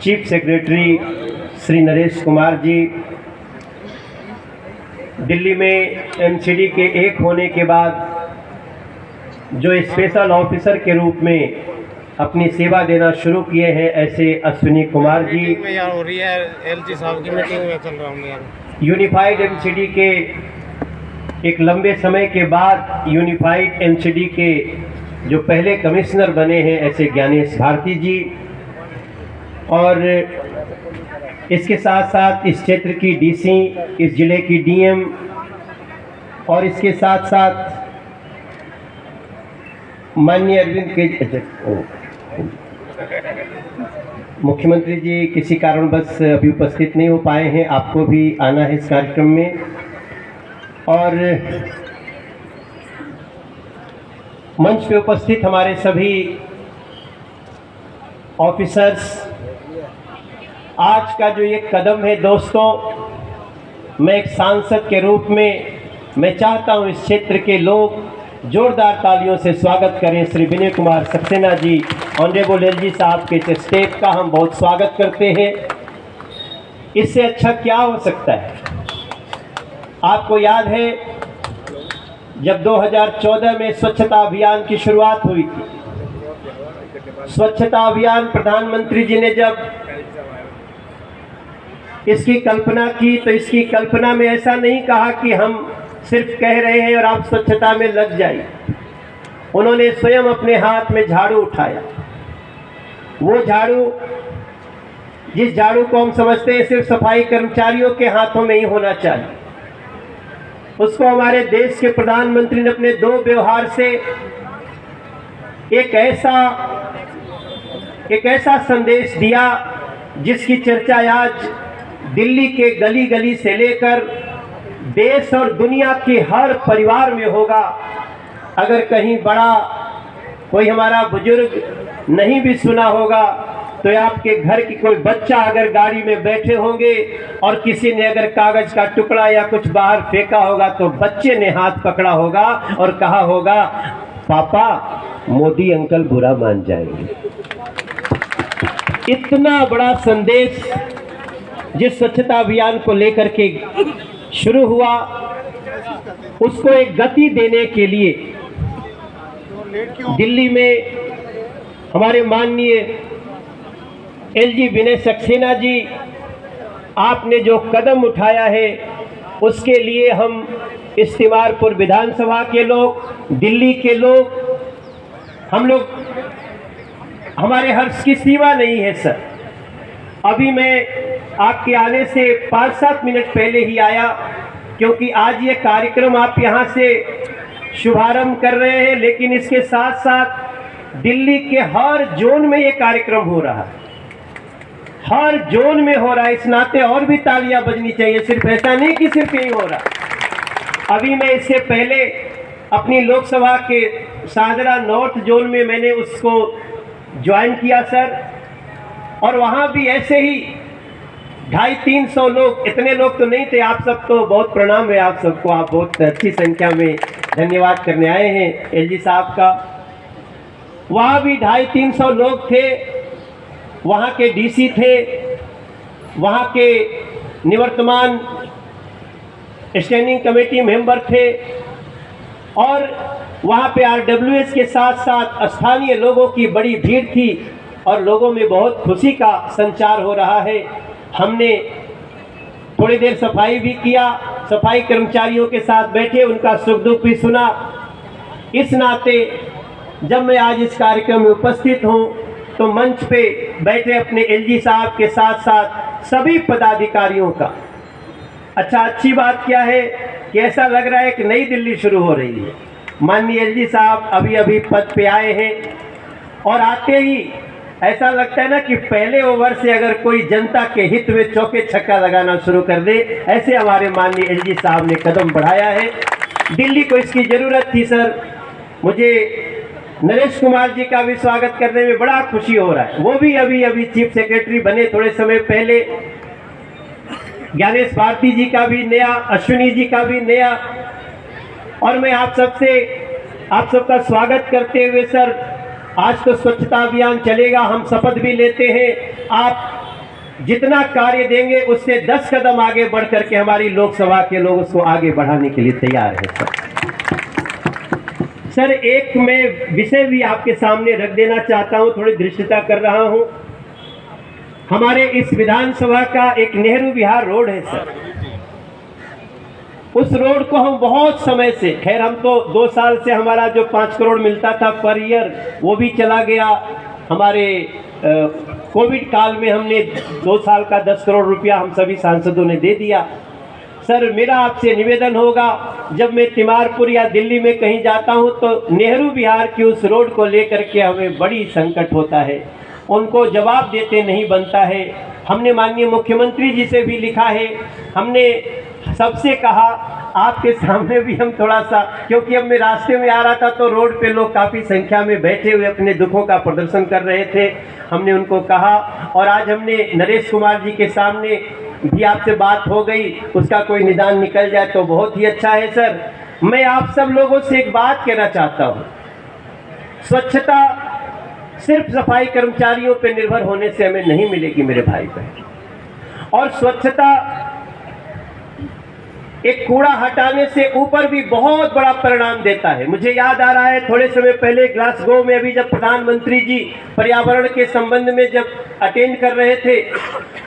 Chief secretary Shri Naresh Kumar ji, Delhi में MCD के एक होने के बाद जो स्पेशल ऑफिसर के रूप में अपनी सेवा देना शुरू किए हैं, ऐसे अश्विनी कुमार जी हो रही है एलजी साहब की मीटिंग में चल रहा हूँ यार। यूनिफाइड एमसीडी के एक लंबे समय के बाद यूनिफाइड एमसीडी के जो पहले कमिश्नर बने हैं, ऐसे ज्ञानेश भारती जी, और इसके साथ साथ इस क्षेत्र की डीसी, इस जिले की डीएम, और इसके साथ साथ माननीय अरविंद केजरीवाल मुख्यमंत्री जी किसी कारणवश अभी उपस्थित नहीं हो पाए हैं। आपको भी आना है इस कार्यक्रम में। और मंच पे उपस्थित हमारे सभी ऑफिसर्स, आज का जो ये कदम है दोस्तों, मैं एक सांसद के रूप में मैं चाहता हूं इस क्षेत्र के लोग जोरदार तालियों से स्वागत करें। श्री विनय कुमार सक्सेना जी, ऑनरेबल एलजी साहब के इस स्टेप का हम बहुत स्वागत करते हैं। इससे अच्छा क्या हो सकता है? आपको याद है जब 2014 में स्वच्छता अभियान की शुरुआत हुई थी, स्वच्छता अभियान प्रधानमंत्री जी ने जब इसकी कल्पना की, तो इसकी कल्पना में ऐसा नहीं कहा कि हम सिर्फ कह रहे हैं और आप स्वच्छता में लग जाइए। उन्होंने स्वयं अपने हाथ में झाड़ू उठाया। वो झाड़ू, जिस झाड़ू को हम समझते हैं सिर्फ सफाई कर्मचारियों के हाथों में ही होना चाहिए, उसको हमारे देश के प्रधानमंत्री ने अपने दो व्यवहार से एक ऐसा संदेश दिया जिसकी चर्चा आज दिल्ली के गली गली से लेकर देश और दुनिया के हर परिवार में होगा। अगर कहीं बड़ा कोई हमारा बुजुर्ग नहीं भी सुना होगा, तो आपके घर की कोई बच्चा अगर गाड़ी में बैठे होंगे और किसी ने अगर कागज का टुकड़ा या कुछ बाहर फेंका होगा, तो बच्चे ने हाथ पकड़ा होगा और कहा होगा, पापा मोदी अंकल बुरा मान जाएंगे। इतना बड़ा संदेश जिस स्वच्छता अभियान को लेकर के शुरू हुआ, उसको एक गति देने के लिए दिल्ली में हमारे माननीय एलजी विनय सक्सेना जी, आपने जो कदम उठाया है, उसके लिए हम इस्तीमारपुर विधानसभा के लोग, दिल्ली के लोग, हम लोग, हमारे हर्ष की सीमा नहीं है सर। अभी मैं आपके आने से 5-7 मिनट पहले ही आया, क्योंकि आज ये कार्यक्रम आप यहाँ से शुभारंभ कर रहे हैं, लेकिन इसके साथ साथ दिल्ली के हर जोन में ये कार्यक्रम हो रहा है, हर जोन में हो रहा है। इस नाते और भी तालियां बजनी चाहिए, सिर्फ ऐसा नहीं कि सिर्फ यही हो रहा। अभी मैं इससे पहले अपनी लोकसभा के शाहदरा नॉर्थ जोन में मैंने उसको ज्वाइन किया सर, और वहाँ भी ऐसे ही 250-300 लोग, इतने लोग तो नहीं थे। आप सबको बहुत प्रणाम है, आप सबको, आप बहुत अच्छी संख्या में धन्यवाद करने आए हैं एलजी साहब का। वहाँ भी 250-300 लोग थे, वहाँ के डीसी थे, वहाँ के निवर्तमान स्टैंडिंग कमेटी मेंबर थे, और वहाँ पे आरडब्ल्यूएस के साथ साथ स्थानीय लोगों की बड़ी भीड़ थी, और लोगों में बहुत खुशी का संचार हो रहा है। हमने थोड़ी देर सफाई भी किया, सफाई कर्मचारियों के साथ बैठे, उनका सुख दुख भी सुना। इस नाते जब मैं आज इस कार्यक्रम में उपस्थित हूँ, तो मंच पे बैठे अपने एलजी साहब के साथ साथ सभी पदाधिकारियों का, अच्छा, अच्छी बात क्या है कि ऐसा लग रहा है कि नई दिल्ली शुरू हो रही है। माननीय एलजी साहब अभी अभी पद पे आए हैं, और आते ही ऐसा लगता है ना कि पहले ओवर से अगर कोई जनता के हित में चौके छक्का लगाना शुरू कर दे, ऐसे हमारे माननीय एलजी साहब ने कदम बढ़ाया है। दिल्ली को इसकी ज़रूरत थी सर। मुझे नरेश कुमार जी का भी स्वागत करने में बड़ा खुशी हो रहा है। वो भी अभी अभी चीफ सेक्रेटरी बने थोड़े समय पहले। ज्ञानेश भारती जी का भी नया, अश्विनी जी का भी नया, और मैं आप सबका स्वागत करते हुए सर, आज तो स्वच्छता अभियान चलेगा, हम शपथ भी लेते हैं। आप जितना कार्य देंगे उससे 10 कदम आगे बढ़ करके हमारी लोकसभा के लोग उसको आगे बढ़ाने के लिए तैयार है सर। एक मैं विषय भी आपके सामने रख देना चाहता हूं, थोड़ी दृष्टता कर रहा हूं। हमारे इस विधानसभा का एक नेहरू विहार रोड है सर। उस रोड को हम बहुत समय से, खैर हम तो 2 साल से हमारा जो 5 करोड़ मिलता था पर ईयर वो भी चला गया। हमारे कोविड काल में हमने 2 साल का 10 करोड़ रुपया हम सभी सांसदों ने दे दिया। सर मेरा आपसे निवेदन होगा, जब मैं तिमारपुर या दिल्ली में कहीं जाता हूं तो नेहरू विहार की उस रोड को लेकर के हमें बड़ी संकट होता है, उनको जवाब देते नहीं बनता है। हमने माननीय मुख्यमंत्री जी से भी लिखा है, हमने सबसे कहा, आपके सामने भी हम थोड़ा सा, क्योंकि अब मैं रास्ते में आ रहा था तो रोड पे लोग काफ़ी संख्या में बैठे हुए अपने दुखों का प्रदर्शन कर रहे थे। हमने उनको कहा और आज हमने नरेश कुमार जी के सामने भी आपसे बात हो गई, उसका कोई निदान निकल जाए तो बहुत ही अच्छा है सर। मैं आप सब लोगों से एक बात कहना चाहता हूँ, स्वच्छता सिर्फ सफाई कर्मचारियों पर निर्भर होने से हमें नहीं मिलेगी मेरे भाई बहन, और स्वच्छता एक कूड़ा हटाने से ऊपर भी बहुत बड़ा परिणाम देता है। मुझे याद आ रहा है थोड़े समय पहले ग्लासगो में अभी जब प्रधानमंत्री जी पर्यावरण के संबंध में जब अटेंड कर रहे थे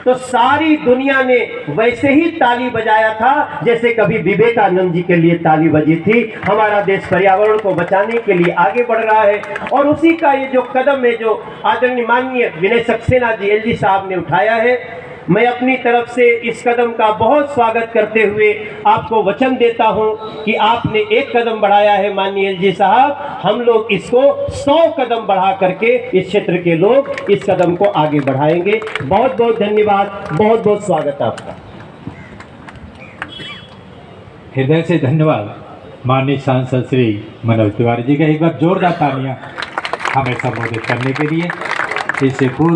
तो सारी दुनिया ने वैसे ही ताली बजाया था जैसे कभी विवेकानंद जी के लिए ताली बजी थी। हमारा देश पर्यावरण को बचाने के लिए आगे बढ़ रहा है और उसी का ये जो कदम है जो आदरणीय माननीय विनय सक्सेना जी एलजी साहब ने उठाया है, मैं अपनी तरफ से इस कदम का बहुत स्वागत करते हुए आपको वचन देता हूं कि आपने एक कदम बढ़ाया है माननीय एलजी साहब, हम लोग इसको 100 कदम बढ़ा करके इस क्षेत्र के लोग इस कदम को आगे बढ़ाएंगे। बहुत बहुत धन्यवाद, बहुत बहुत स्वागत आपका। हृदय से धन्यवाद माननीय सांसद श्री मनोज तिवारी जी का। एक बार जोरदार तालियां हमें संबोधित करने के लिए। इससे पूर्व